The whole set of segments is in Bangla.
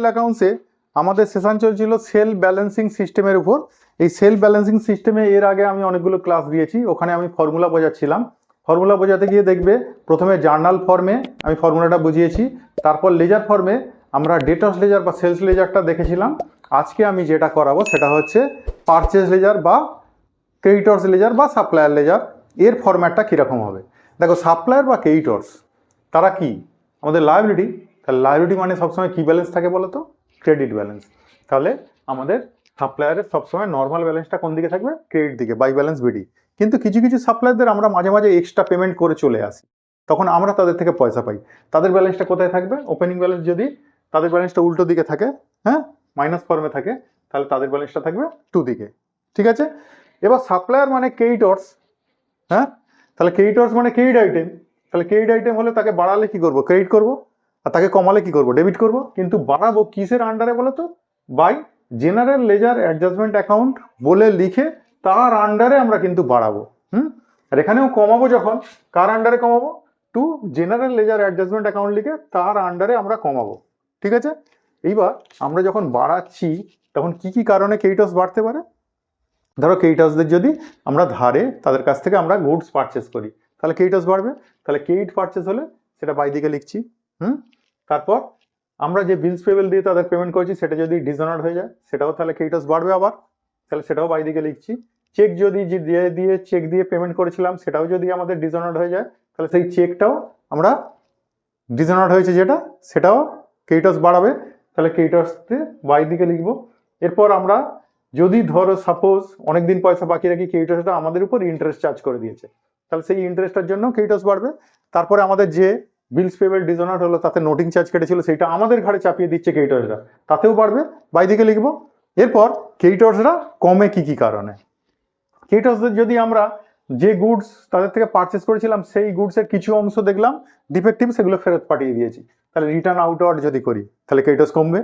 জেনারেল অ্যাকাউন্টসে আমাদের সেশন চলছিল সেলফ ব্যালেন্সিং সিস্টেমের উপর। এই সেলফ ব্যালেন্সিং সিস্টেমে এর আগে আমি অনেকগুলো ক্লাস দিয়েছি, ওখানে আমি ফর্মুলা বোঝাচ্ছিলাম। ফর্মুলা বোঝাতে গিয়ে দেখবে প্রথমে জার্নাল ফর্মে আমি ফর্মুলাটা বুঝিয়েছি, তারপর লেজার ফর্মে আমরা ডেটস লেজার বা সেলস লেজারটা দেখেছিলাম। আজকে আমি যেটা করাবো সেটা হচ্ছে পারচেজ লেজার বা ক্রেডিটর্স লেজার বা সাপ্লায়ার লেজার। এর ফরম্যাটটা কীরকম হবে দেখো, সাপ্লায়ার বা ক্রেডিটর্স তারা কি আমাদের লায়াবিলিটি, তাহলে লায়াবিলিটি মানে সবসময় কী ব্যালেন্স থাকে বলো তো, ক্রেডিট ব্যালেন্স। তাহলে আমাদের সাপ্লায়ারের সবসময় নর্মাল ব্যালেন্সটা কোন দিকে থাকবে, ক্রেডিট দিকে, বাই ব্যালেন্স বিডি। কিন্তু কিছু কিছু সাপ্লায়ারদের আমরা মাঝে মাঝে এক্সট্রা পেমেন্ট করে চলে আসি, তখন আমরা তাদের থেকে পয়সা পাই। তাদের ব্যালেন্সটা কোথায় থাকবে, ওপেনিং ব্যালেন্স যদি তাদের ব্যালেন্সটা উল্টো দিকে থাকে, হ্যাঁ মাইনাস ফর্মে থাকে, তাহলে তাদের ব্যালেন্সটা থাকবে টু দিকে। ঠিক আছে, এবার সাপ্লায়ার মানে ক্রেডিটর্স, হ্যাঁ তাহলে ক্রেডিটর্স মানে ক্রেডিট আইটেম। তাহলে ক্রেডিট আইটেম হলে তাকে বাড়ালে কি করব, ক্রেডিট করব, আর তাকে কমালে কি করব, ডেবিট করব। কিন্তু বাড়াবো কিসের আন্ডারে বলো তো, by general ledger adjustment account বলে লিখে তার আন্ডারে আমরা কিন্তু বাড়াবো। আর এখানেও কমাবো যখন, কার আন্ডারে কমাবো, to general ledger adjustment account লিখে তার আন্ডারে আমরা কমাবো। ঠিক আছে, এইবার আমরা যখন বাড়াচ্ছি তখন কি কি কারণে ক্রেডিটর্স বাড়তে পারে। ধরো ক্রেডিটর্সদের যদি আমরা ধারে তাদের কাছ থেকে আমরা গুডস পারচেস করি, তাহলে ক্রেডিটর্স বাড়বে। তাহলে ক্রেডিট পারচেস হলে সেটা বাই দিকে লিখছি। তারপর আমরা যে বিলস পেবেল দিয়ে তাদের পেমেন্ট করেছি সেটা যদি ডিসঅনার্ড হয়ে যায়, সেটাও তাহলে ক্রেডিটর্স বাড়বে আবার, তাহলে সেটাও বাই দিকে লিখছি। চেক যদি চেক দিয়ে পেমেন্ট করেছিলাম সেটাও যদি আমাদের ডিসঅনার্ড হয়ে যায়, তাহলে সেই চেকটাও আমরা ডিসঅনার্ড হয়েছে যেটা, সেটাও ক্রেডিটর্স বাড়াবে, তাহলে ক্রেডিটর্সতে বাই দিকে লিখবো। এরপর আমরা যদি ধরো সাপোজ অনেকদিন পয়সা বাকি রাখি, ক্রেডিটর্সটা আমাদের উপর ইন্টারেস্ট চার্জ করে দিয়েছে, তাহলে সেই ইন্টারেস্টের জন্য ক্রেডিটর্স বাড়বে। তারপরে আমাদের যে বিলস পেবেল ডিসঅনার্ড হলো তাতে নোটিং চার্জ কেটেছিল, সেটা আমাদের ঘাড়ে চাপিয়ে দিচ্ছে ক্রেডিটর্সরা, তাতেও বাড়বে, বাই দিকে লিখবো। এরপর ক্রেডিটর্সরা কমে কি কি কারণে, ক্রেডিটর্সদের যদি আমরা যে গুডস তাদের থেকে পারচেস করেছিলাম সেই গুডসের কিছু অংশ দেখলাম ডিফেক্টিভ, সেগুলো ফেরত পাঠিয়ে দিয়েছি, তাহলে রিটার্ন আউটওয়ার্ড যদি করি তাহলে ক্রেডিটর্স কমবে।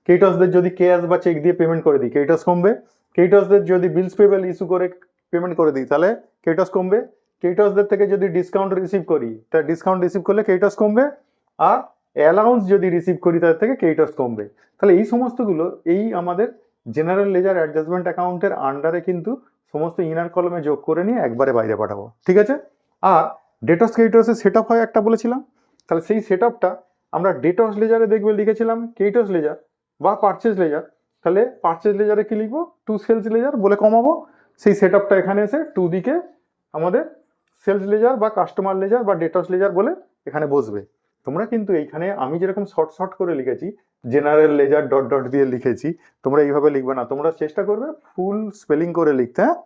ক্রেডিটর্সদের যদি ক্যাশ বা চেক দিয়ে পেমেন্ট করে দিই ক্রেডিটর্স কমবে। ক্রেডিটর্সদের যদি বিলস পেবেল ইস্যু করে পেমেন্ট করে দিই তাহলে ক্রেডিটর্স কমবে। ক্রেডিটর্সদের থেকে যদি ডিসকাউন্ট রিসিভ করি, তাহলে ডিসকাউন্ট রিসিভ করলে ক্রেডিটর্স কমবে। আর অ্যালাউন্স যদি রিসিভ করি তাদের থেকে ক্রেডিটর্স কমবে। তাহলে এই সমস্তগুলো এই আমাদের জেনারেল লেজার অ্যাডজাস্টমেন্ট অ্যাকাউন্টের আন্ডারে কিন্তু সমস্ত ইনার কলমে যোগ করে নিয়ে একবারে বাইরে পাঠাবো। ঠিক আছে, আর ডেটস ক্রেডিটর্সের সেট আপ হয় একটা বলেছিলাম, তাহলে সেই সেট আপটা আমরা ডেটস লেজারে দেখবে লিখেছিলাম ক্রেডিটর্স লেজার বা পারচেজ লেজার, তাহলে পারচেজ লেজারে কি লিখবো, টু সেলস লেজার বলে কমাবো। সেই সেট আপটা এখানে এসে টু দিকে আমাদের সেলস লেজার বা কাস্টমার লেজার বা ডেটস লেজার বলে এখানে বসবে। তোমরা কিন্তু এইখানে আমি যেরকম শর্ট করে লিখেছি জেনারেল লেজার ডট ডট দিয়ে লিখেছি, তোমরা এইভাবে লিখবে না, তোমরা চেষ্টা করবে ফুল স্পেলিং করে লিখতে। হ্যাঁ,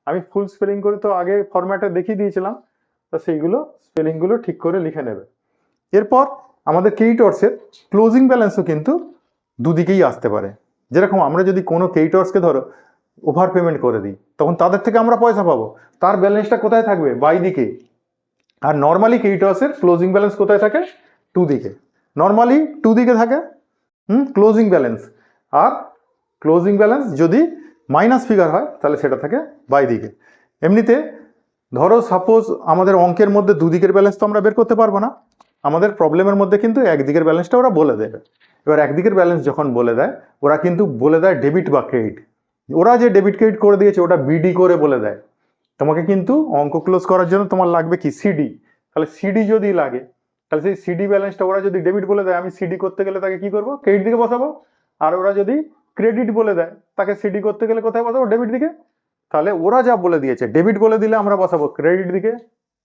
আমি ফুল স্পেলিং করে তো আগে ফরম্যাটে দেখিয়ে দিয়েছিলাম, তো সেইগুলো স্পেলিংগুলো ঠিক করে লিখে নেবে। এরপর আমাদের ক্রেডিটর্সের ক্লোজিং ব্যালেন্সও কিন্তু দুদিকেই আসতে পারে। যেরকম আমরা যদি কোনো ক্রেডিটর্সকে ধরো ওভার পেমেন্ট করে দিই, তখন তাদের থেকে আমরা পয়সা পাবো, তার ব্যালেন্সটা কোথায় থাকবে, বাই দিকে। আর নর্মালি ক্রেডিটর্সের ক্লোজিং ব্যালেন্স কোথায় থাকে, টু দিকে, নর্মালি টু দিকে থাকে ক্লোজিং ব্যালেন্স। আর ক্লোজিং ব্যালেন্স যদি মাইনাস ফিগার হয় তাহলে সেটা থাকে বাই দিকে। এমনিতে ধরো সাপোজ আমাদের অঙ্কের মধ্যে দুদিকের ব্যালেন্স তো আমরা বের করতে পারবো না, আমাদের প্রবলেমের মধ্যে কিন্তু একদিকের ব্যালেন্সটা ওরা বলে দেবে। এবার একদিকের ব্যালেন্স যখন বলে দেয়, ওরা কিন্তু বলে দেয় ডেবিট বা ক্রেডিট। ওরা যে ডেবিট ক্রেডিট করে দিয়েছে ওটা বিডি করে বলে দেয়। তোমাকে কিন্তু অঙ্ক ক্লোজ করার জন্য তোমার লাগবে কি, সিডি। তাহলে সিডি যদি লাগে তাহলে সেই সিডি ব্যালেন্সটা ওরা যদি ডেবিট বলে দেয়, আমি সিডি করতে গেলে তাকে কি করবো, ক্রেডিট দিকে বসাবো। আর ওরা যদি ক্রেডিট বলে দেয় তাকে সিডি করতে গেলে কোথায় বসাবো, ডেবিট দিকে। তাহলে ওরা যা বলে দিয়েছে, ডেবিট বলে দিলে আমরা বসাবো ক্রেডিট দিকে,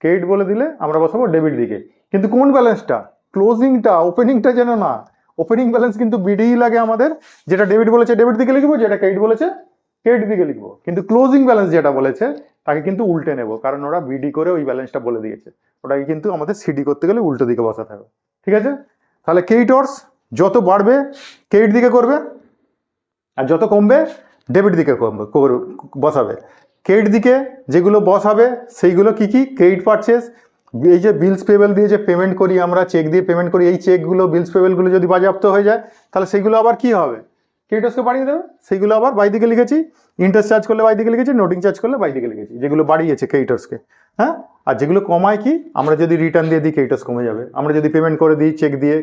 ক্রেডিট বলে দিলে আমরা বসাবো ডেবিট দিকে। কিন্তু কোন ব্যালেন্সটা, ক্লোজিংটা, ওপেনিংটা যেন না। ওপেনিং ব্যালেন্স কিন্তু বিডিই লাগে আমাদের, যেটা ডেবিট বলেছে ডেবিট দিকে লিখবো, যেটা ক্রেডিট বলেছে ক্রেডিট দিকে লিখবো। কিন্তু ক্লোজিং ব্যালেন্স যেটা বলেছে তাকে কিন্তু উল্টে নেব, কারণ ওরা বিডি করে ওই ব্যালেন্সটা বলে দিয়েছে, ওটাকে কিন্তু আমাদের সিডি করতে গেলে উল্টো দিকে বসাতে হবে। ঠিক আছে, তাহলে ক্রেডিটর্স যত বাড়বে ক্রেডিট দিকে করবে, আর যত কমবে ডেবিট দিকে বসাবে। ক্রেডিট দিকে যেগুলো বসাবে সেইগুলো কি কি, ক্রেডিট পারচেস, এই যে বিলস পেবেল দিয়ে যে পেমেন্ট করি আমরা, চেক দিয়ে পেমেন্ট করি, এই চেকগুলো বিলস পেবেলগুলো যদি বাজেয়াপ্ত হয়ে যায় তাহলে সেইগুলো আবার কি হবে, কেইটসকে বাড়িয়ে দেবে, সেইগুলো আবার বাই দিকে লিখেছি। ইন্টারেস্ট চার্জ করলে বাই দিকে লিখেছি, নোটিং চার্জ করলে বাই দিকে লিখেছি, যেগুলো বাড়িয়েছে কেইটসকে। হ্যাঁ, আর যেগুলো কমায় কি, আমরা যদি রিটার্ন দিয়ে দিই কেইটস কমে যাবে, আমরা যদি পেমেন্ট করে দিই চেক দিয়ে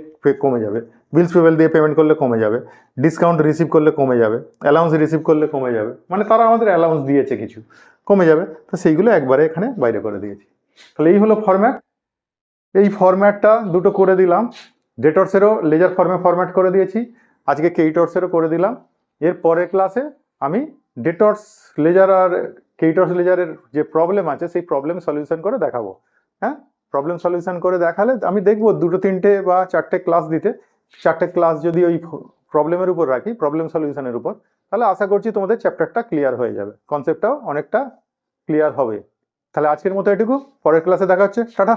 কমে যাবে, বিলস পেবেল দিয়ে পেমেন্ট করলে কমে যাবে, ডিসকাউন্ট রিসিভ করলে কমে যাবে, অ্যালাউন্স রিসিভ করলে কমে যাবে, মানে তারা আমাদের অ্যালাউন্স দিয়েছে কিছু, কমে যাবে। তো সেইগুলো একবারে এখানে বাইরে করে দিয়েছি। তাহলে এই হলো ফরম্যাট। এই ফরম্যাটটা দুটো করে দিলাম, ডেটর্সেরও লেজার ফর্মে ফরম্যাট করে দিয়েছি, আজকে কেইটর্সেরও করে দিলাম। এর পরের ক্লাসে আমি ডেটর্স লেজার আর কেইটর্স লেজারের যে প্রবলেম আছে সেই প্রবলেম সলিউশন করে দেখাবো। হ্যাঁ, প্রবলেম সলিউশন করে দেখালে আমি দেখবো 2-3 বা 4টে ক্লাস দিতে। 4টে ক্লাস যদি ওই প্রবলেমের উপর রাখি, প্রবলেম সলিউশনের উপর, তাহলে আশা করছি তোমাদের চ্যাপ্টারটা ক্লিয়ার হয়ে যাবে, কনসেপ্টটাও অনেকটা ক্লিয়ার হবে। তাহলে আজকের মতো এটুকু, পরের ক্লাসে দেখা হচ্ছে, টাটা।